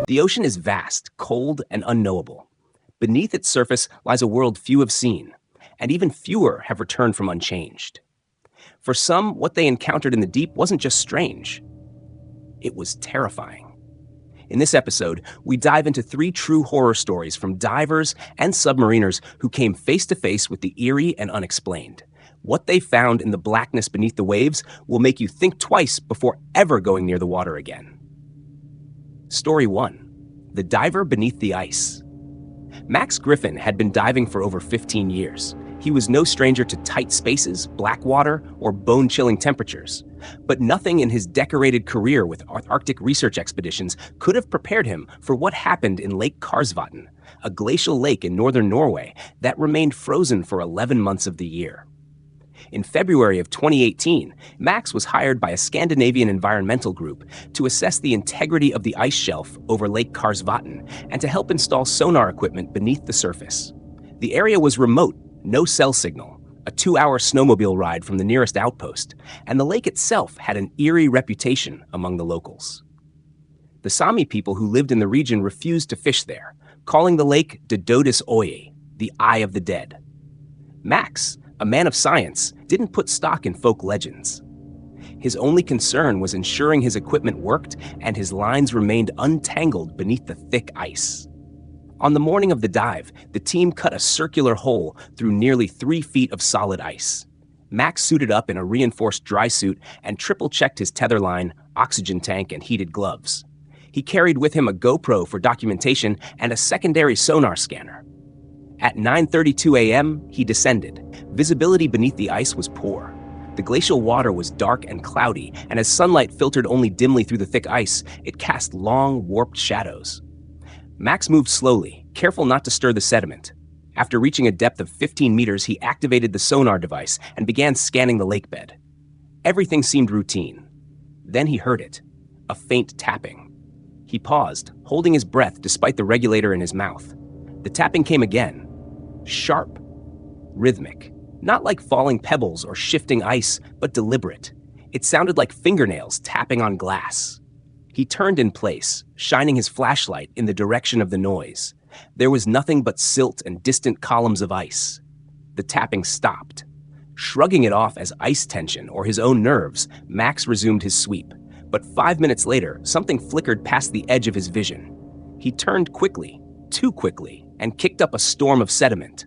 The ocean is vast, cold, and unknowable. Beneath its surface lies a world few have seen, and even fewer have returned from unchanged. For some, what they encountered in the deep wasn't just strange. It was terrifying. In this episode, we dive into 3 true horror stories from divers and submariners who came face to face with the eerie and unexplained. What they found in the blackness beneath the waves will make you think twice before ever going near the water again. Story 1. The Diver Beneath the Ice. Max Griffin had been diving for over 15 years. He was no stranger to tight spaces, black water, or bone-chilling temperatures. But nothing in his decorated career with Arctic research expeditions could have prepared him for what happened in Lake Karsvatn, a glacial lake in northern Norway that remained frozen for 11 months of the year. In February of 2018, Max was hired by a Scandinavian environmental group to assess the integrity of the ice shelf over Lake Karsvatn and to help install sonar equipment beneath the surface. The area was remote, no cell signal, a 2-hour snowmobile ride from the nearest outpost, and the lake itself had an eerie reputation among the locals. The Sami people who lived in the region refused to fish there, calling the lake Dododis Oye, the Eye of the Dead. Max, a man of science, didn't put stock in folk legends. His only concern was ensuring his equipment worked and his lines remained untangled beneath the thick ice. On the morning of the dive, the team cut a circular hole through nearly 3 feet of solid ice. Max suited up in a reinforced dry suit and triple-checked his tether line, oxygen tank, and heated gloves. He carried with him a GoPro for documentation and a secondary sonar scanner. At 9:32 a.m., he descended. Visibility beneath the ice was poor. The glacial water was dark and cloudy, and as sunlight filtered only dimly through the thick ice, it cast long, warped shadows. Max moved slowly, careful not to stir the sediment. After reaching a depth of 15 meters, he activated the sonar device and began scanning the lake bed. Everything seemed routine. Then he heard it, a faint tapping. He paused, holding his breath despite the regulator in his mouth. The tapping came again, sharp, rhythmic, not like falling pebbles or shifting ice, but deliberate. It sounded like fingernails tapping on glass. He turned in place, shining his flashlight in the direction of the noise. There was nothing but silt and distant columns of ice. The tapping stopped. Shrugging it off as ice tension or his own nerves, Max resumed his sweep. But 5 minutes later, something flickered past the edge of his vision. He turned quickly, too quickly, and kicked up a storm of sediment.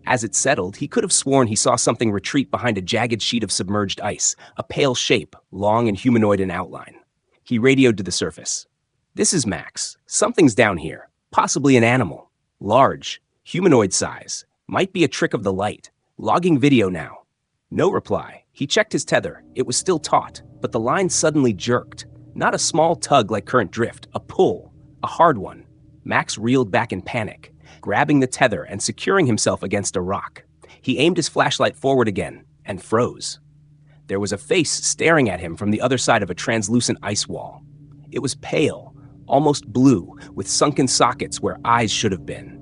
As it settled, he could have sworn he saw something retreat behind a jagged sheet of submerged ice, a pale shape, long and humanoid in outline. He radioed to the surface. "This is Max. Something's down here. Possibly an animal. Large. Humanoid size. Might be a trick of the light. Logging video now." No reply. He checked his tether. It was still taut, but the line suddenly jerked. Not a small tug like current drift, a pull. A hard one. Max reeled back in panic, grabbing the tether and securing himself against a rock. He aimed his flashlight forward again and froze. There was a face staring at him from the other side of a translucent ice wall. It was pale, almost blue, with sunken sockets where eyes should have been.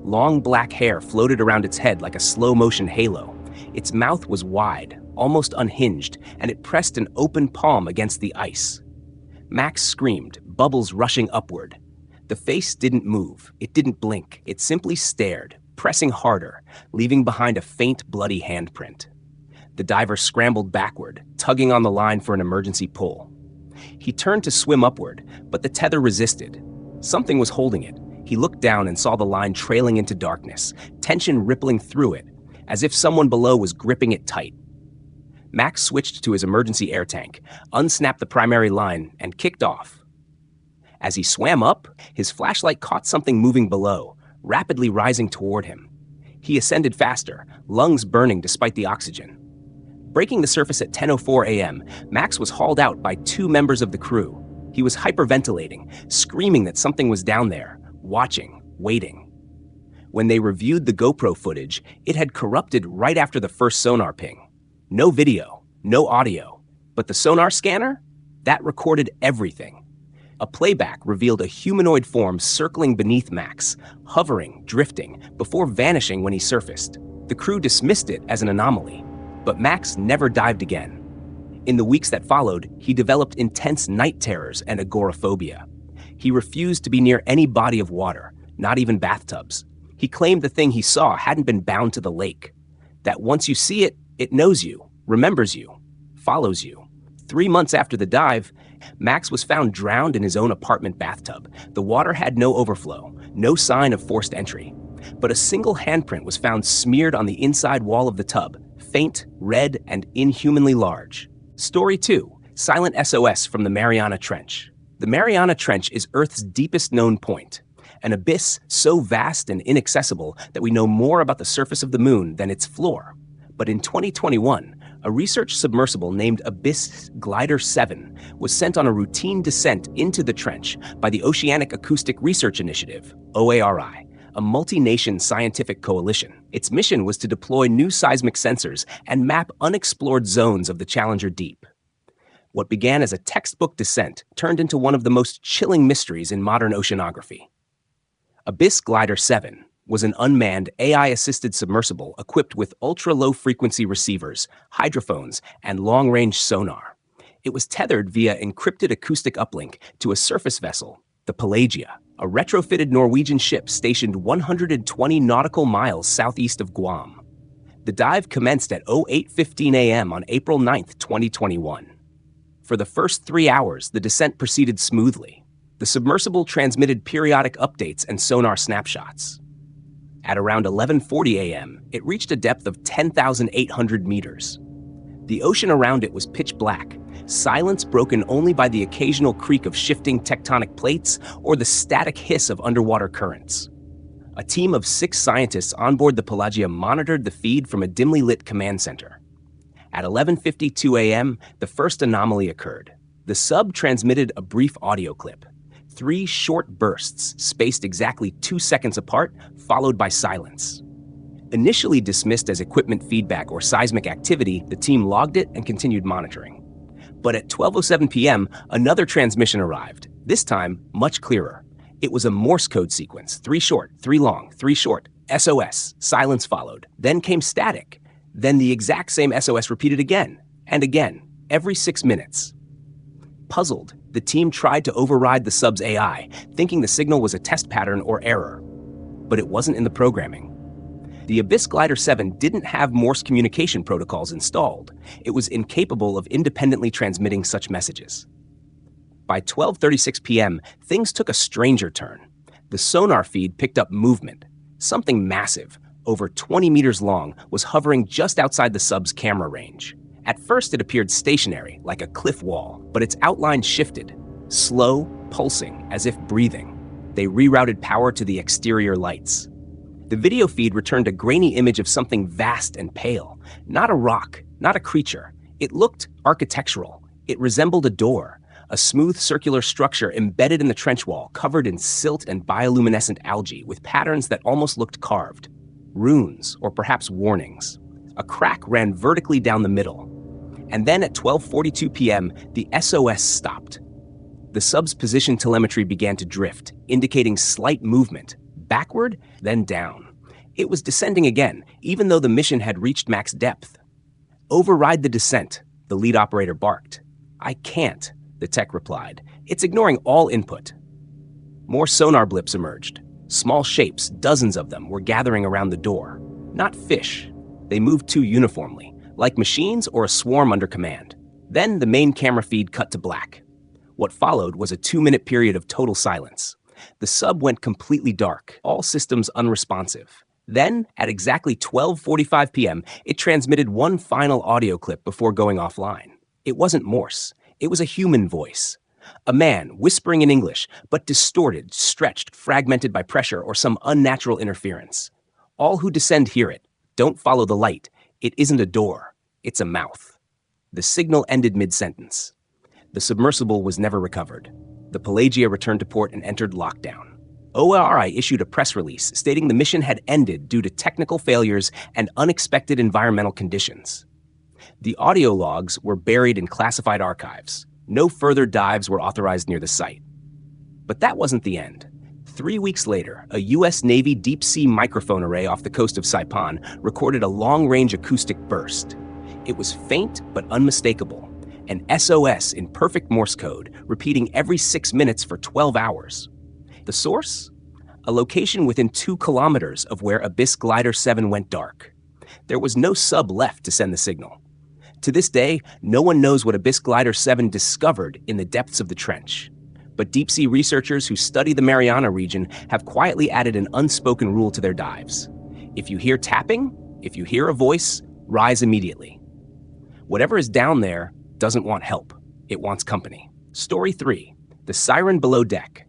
Long black hair floated around its head like a slow-motion halo. Its mouth was wide, almost unhinged, and it pressed an open palm against the ice. Max screamed, bubbles rushing upward. The face didn't move. It didn't blink. It simply stared, pressing harder, leaving behind a faint, bloody handprint. The diver scrambled backward, tugging on the line for an emergency pull. He turned to swim upward, but the tether resisted. Something was holding it. He looked down and saw the line trailing into darkness, tension rippling through it, as if someone below was gripping it tight. Max switched to his emergency air tank, unsnapped the primary line, and kicked off. As he swam up, his flashlight caught something moving below, rapidly rising toward him. He ascended faster, lungs burning despite the oxygen. Breaking the surface at 10:04 a.m., Max was hauled out by 2 members of the crew. He was hyperventilating, screaming that something was down there, watching, waiting. When they reviewed the GoPro footage, it had corrupted right after the first sonar ping. No video, no audio, but the sonar scanner? That recorded everything. A playback revealed a humanoid form circling beneath Max, hovering, drifting, before vanishing when he surfaced. The crew dismissed it as an anomaly, but Max never dived again. In the weeks that followed, he developed intense night terrors and agoraphobia. He refused to be near any body of water, not even bathtubs. He claimed the thing he saw hadn't been bound to the lake. That once you see it, it knows you, remembers you, follows you. 3 months after the dive, Max was found drowned in his own apartment bathtub. The water had no overflow, no sign of forced entry. But a single handprint was found smeared on the inside wall of the tub, faint, red, and inhumanly large. Story 2. Silent SOS from the Mariana Trench. The Mariana Trench is Earth's deepest known point, an abyss so vast and inaccessible that we know more about the surface of the moon than its floor. But in 2021, a research submersible named Abyss Glider 7 was sent on a routine descent into the trench by the Oceanic Acoustic Research Initiative, OARI, a multi-nation scientific coalition. Its mission was to deploy new seismic sensors and map unexplored zones of the Challenger Deep. What began as a textbook descent turned into one of the most chilling mysteries in modern oceanography. Abyss Glider 7 was an unmanned, AI-assisted submersible equipped with ultra-low-frequency receivers, hydrophones, and long-range sonar. It was tethered via encrypted acoustic uplink to a surface vessel, the Pelagia, a retrofitted Norwegian ship stationed 120 nautical miles southeast of Guam. The dive commenced at 08:15 a.m. on April 9, 2021. For the first 3 hours, the descent proceeded smoothly. The submersible transmitted periodic updates and sonar snapshots. At around 11:40 a.m., it reached a depth of 10,800 meters. The ocean around it was pitch black, silence broken only by the occasional creak of shifting tectonic plates or the static hiss of underwater currents. A team of 6 scientists on board the Pelagia monitored the feed from a dimly lit command center. At 11:52 a.m., the first anomaly occurred. The sub transmitted a brief audio clip. 3 short bursts, spaced exactly 2 seconds apart, followed by silence. Initially dismissed as equipment feedback or seismic activity, the team logged it and continued monitoring. But at 12:07 p.m., another transmission arrived, this time much clearer. It was a Morse code sequence, 3 short, 3 long, 3 short, SOS, silence followed. Then came static. Then the exact same SOS repeated again, and again, every 6 minutes. Puzzled, the team tried to override the sub's AI, thinking the signal was a test pattern or error. But it wasn't in the programming. The Abyss Glider 7 didn't have Morse communication protocols installed. It was incapable of independently transmitting such messages. By 12:36 p.m., things took a stranger turn. The sonar feed picked up movement. Something massive, over 20 meters long, was hovering just outside the sub's camera range. At first, it appeared stationary, like a cliff wall, but its outline shifted, slow, pulsing, as if breathing. They rerouted power to the exterior lights. The video feed returned a grainy image of something vast and pale, not a rock, not a creature. It looked architectural. It resembled a door, a smooth circular structure embedded in the trench wall, covered in silt and bioluminescent algae with patterns that almost looked carved. Runes, or perhaps warnings. A crack ran vertically down the middle. And then at 12:42 p.m., the SOS stopped. The sub's position telemetry began to drift, indicating slight movement, backward, then down. It was descending again, even though the mission had reached max depth. "Override the descent," the lead operator barked. "I can't," the tech replied. "It's ignoring all input." More sonar blips emerged. Small shapes, dozens of them, were gathering around the door. Not fish. They moved too uniformly, like machines or a swarm under command. Then the main camera feed cut to black. What followed was a 2-minute period of total silence. The sub went completely dark, all systems unresponsive. Then, at exactly 12:45 p.m., it transmitted one final audio clip before going offline. It wasn't Morse. It was a human voice. A man whispering in English, but distorted, stretched, fragmented by pressure or some unnatural interference. All who descend hear it. Don't follow the light. It isn't a door. It's a mouth. The signal ended mid-sentence. The submersible was never recovered. The Pelagia returned to port and entered lockdown. OARI issued a press release stating the mission had ended due to technical failures and unexpected environmental conditions. The audio logs were buried in classified archives. No further dives were authorized near the site. But that wasn't the end. 3 weeks later, a U.S. Navy deep-sea microphone array off the coast of Saipan recorded a long-range acoustic burst. It was faint but unmistakable, an SOS in perfect Morse code, repeating every 6 minutes for 12 hours. The source? A location within 2 kilometers of where Abyss Glider 7 went dark. There was no sub left to send the signal. To this day, no one knows what Abyss Glider 7 discovered in the depths of the trench. But deep-sea researchers who study the Mariana region have quietly added an unspoken rule to their dives. If you hear tapping, if you hear a voice, rise immediately. Whatever is down there doesn't want help. It wants company. Story 3. The Siren Below Deck.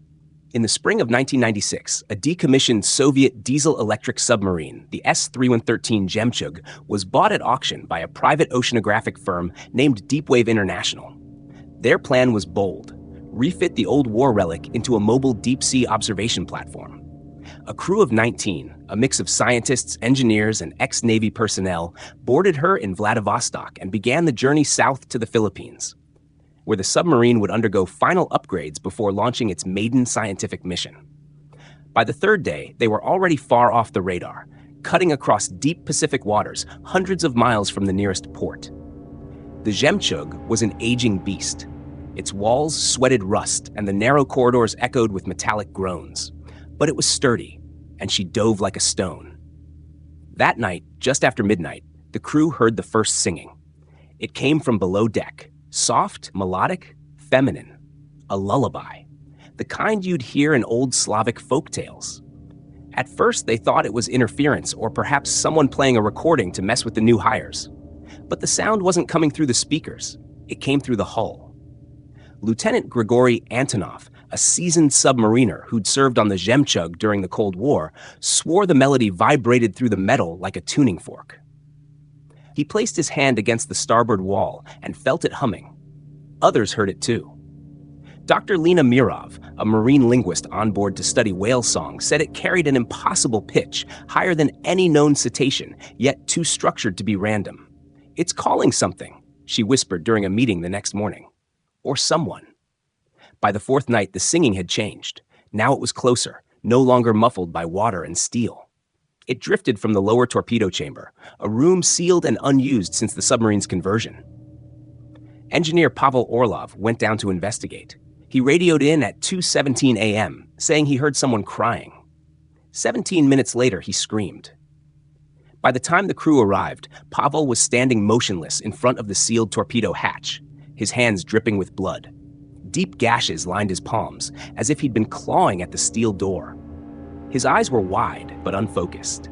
In the spring of 1996, a decommissioned Soviet diesel-electric submarine, the S-3113 Jemchug, was bought at auction by a private oceanographic firm named Deepwave International. Their plan was bold: refit the old war relic into a mobile deep-sea observation platform. A crew of 19, a mix of scientists, engineers, and ex-Navy personnel, boarded her in Vladivostok and began the journey south to the Philippines, where the submarine would undergo final upgrades before launching its maiden scientific mission. By the third day, they were already far off the radar, cutting across deep Pacific waters, hundreds of miles from the nearest port. The Jemchug was an aging beast. Its walls sweated rust, and the narrow corridors echoed with metallic groans. But it was sturdy, and she dove like a stone. That night, just after midnight, the crew heard the first singing. It came from below deck, soft, melodic, feminine, a lullaby, the kind you'd hear in old Slavic folk tales. At first, they thought it was interference or perhaps someone playing a recording to mess with the new hires. But the sound wasn't coming through the speakers. It came through the hull. Lieutenant Grigory Antonov, a seasoned submariner who'd served on the Jemchug during the Cold War, swore the melody vibrated through the metal like a tuning fork. He placed his hand against the starboard wall and felt it humming. Others heard it too. Dr. Lena Mirov, a marine linguist on board to study whale song, said it carried an impossible pitch, higher than any known cetacean, yet too structured to be random. "It's calling something," she whispered during a meeting the next morning. Or someone. By the fourth night, the singing had changed. Now it was closer, no longer muffled by water and steel. It drifted from the lower torpedo chamber, a room sealed and unused since the submarine's conversion. Engineer Pavel Orlov went down to investigate. He radioed in at 2:17 a.m., saying he heard someone crying. 17 minutes later, he screamed. By the time the crew arrived, Pavel was standing motionless in front of the sealed torpedo hatch, his hands dripping with blood. Deep gashes lined his palms, as if he'd been clawing at the steel door. His eyes were wide, but unfocused.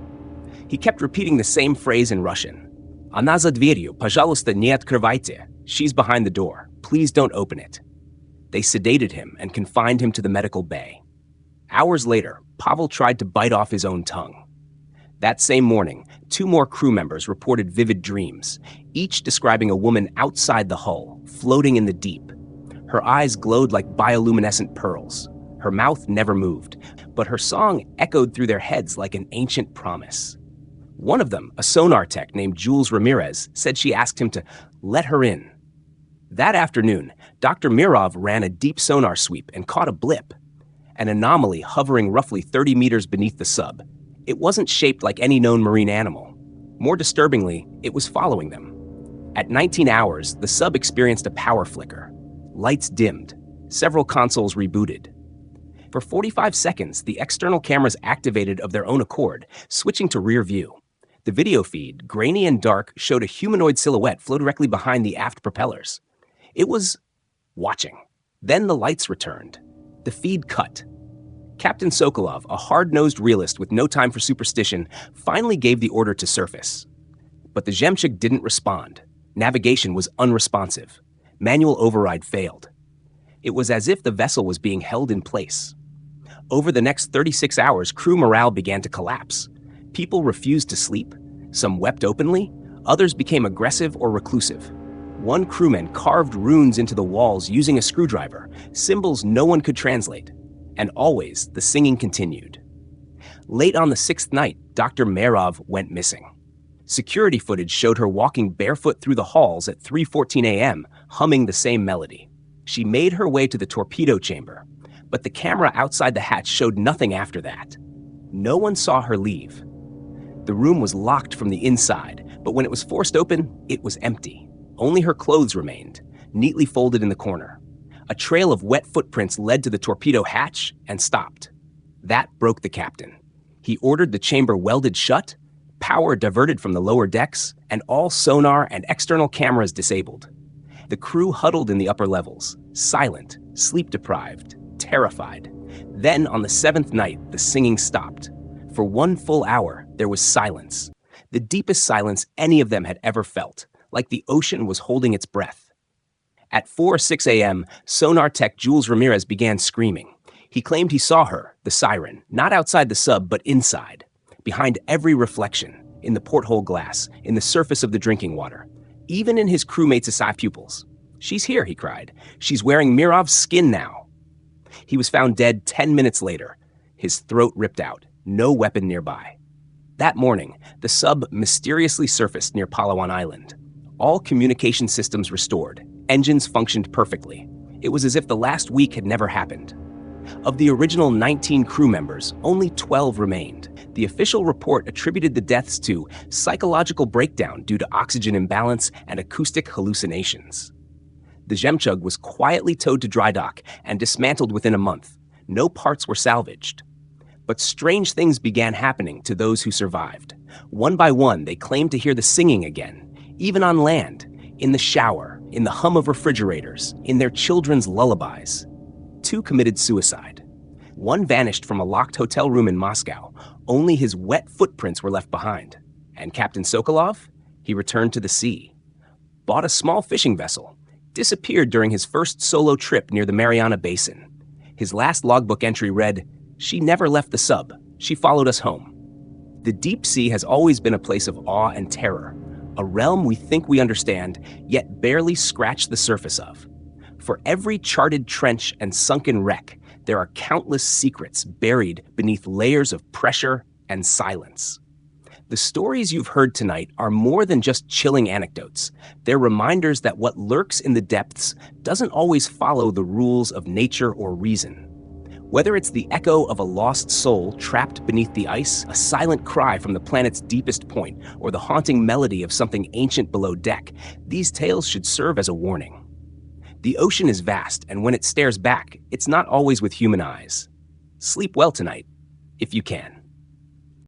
He kept repeating the same phrase in Russian. "Она за дверью, пожалуйста, не открывайте." She's behind the door. Please don't open it. They sedated him and confined him to the medical bay. Hours later, Pavel tried to bite off his own tongue. That same morning, 2 more crew members reported vivid dreams, each describing a woman outside the hull, floating in the deep. Her eyes glowed like bioluminescent pearls. Her mouth never moved, but her song echoed through their heads like an ancient promise. One of them, a sonar tech named Jules Ramirez, said she asked him to let her in. That afternoon, Dr. Mirov ran a deep sonar sweep and caught a blip, an anomaly hovering roughly 30 meters beneath the sub. It wasn't shaped like any known marine animal. More disturbingly, it was following them. At 19 hours, the sub experienced a power flicker. Lights dimmed. Several consoles rebooted. For 45 seconds, the external cameras activated of their own accord, switching to rear view. The video feed, grainy and dark, showed a humanoid silhouette flow directly behind the aft propellers. It was watching. Then the lights returned. The feed cut. Captain Sokolov, a hard-nosed realist with no time for superstition, finally gave the order to surface. But the Jemchug didn't respond. Navigation was unresponsive. Manual override failed. It was as if the vessel was being held in place. Over the next 36 hours, crew morale began to collapse. People refused to sleep. Some wept openly. Others became aggressive or reclusive. One crewman carved runes into the walls using a screwdriver, symbols no one could translate. And always, the singing continued. Late on the 6th night, Dr. Merov went missing. Security footage showed her walking barefoot through the halls at 3:14 a.m., humming the same melody. She made her way to the torpedo chamber, but the camera outside the hatch showed nothing after that. No one saw her leave. The room was locked from the inside, but when it was forced open, it was empty. Only her clothes remained, neatly folded in the corner. A trail of wet footprints led to the torpedo hatch and stopped. That broke the captain. He ordered the chamber welded shut, power diverted from the lower decks, and all sonar and external cameras disabled. The crew huddled in the upper levels, silent, sleep-deprived, terrified. Then, on the 7th night, the singing stopped. For 1 full hour, there was silence. The deepest silence any of them had ever felt, like the ocean was holding its breath. At 4:06 a.m., sonar tech Jules Ramirez began screaming. He claimed he saw her, the siren, not outside the sub, but inside, behind every reflection, in the porthole glass, in the surface of the drinking water, even in his crewmates' Asai pupils. "She's here," he cried. "She's wearing Mirov's skin now." He was found dead 10 minutes later, his throat ripped out, no weapon nearby. That morning, the sub mysteriously surfaced near Palawan Island. All communication systems restored, engines functioned perfectly. It was as if the last week had never happened. Of the original 19 crew members, only 12 remained. The official report attributed the deaths to psychological breakdown due to oxygen imbalance and acoustic hallucinations. The Jemchug was quietly towed to dry dock and dismantled within a month. No parts were salvaged. But strange things began happening to those who survived. One by one, they claimed to hear the singing again, even on land, in the shower, in the hum of refrigerators, in their children's lullabies. 2 committed suicide. One vanished from a locked hotel room in Moscow. Only his wet footprints were left behind. And Captain Sokolov? He returned to the sea. Bought a small fishing vessel. Disappeared during his first solo trip near the Mariana Basin. His last logbook entry read, "She never left the sub. She followed us home." The deep sea has always been a place of awe and terror, a realm we think we understand, yet barely scratch the surface of. For every charted trench and sunken wreck, there are countless secrets buried beneath layers of pressure and silence. The stories you've heard tonight are more than just chilling anecdotes. They're reminders that what lurks in the depths doesn't always follow the rules of nature or reason. Whether it's the echo of a lost soul trapped beneath the ice, a silent cry from the planet's deepest point, or the haunting melody of something ancient below deck, these tales should serve as a warning. The ocean is vast, and when it stares back, it's not always with human eyes. Sleep well tonight, if you can.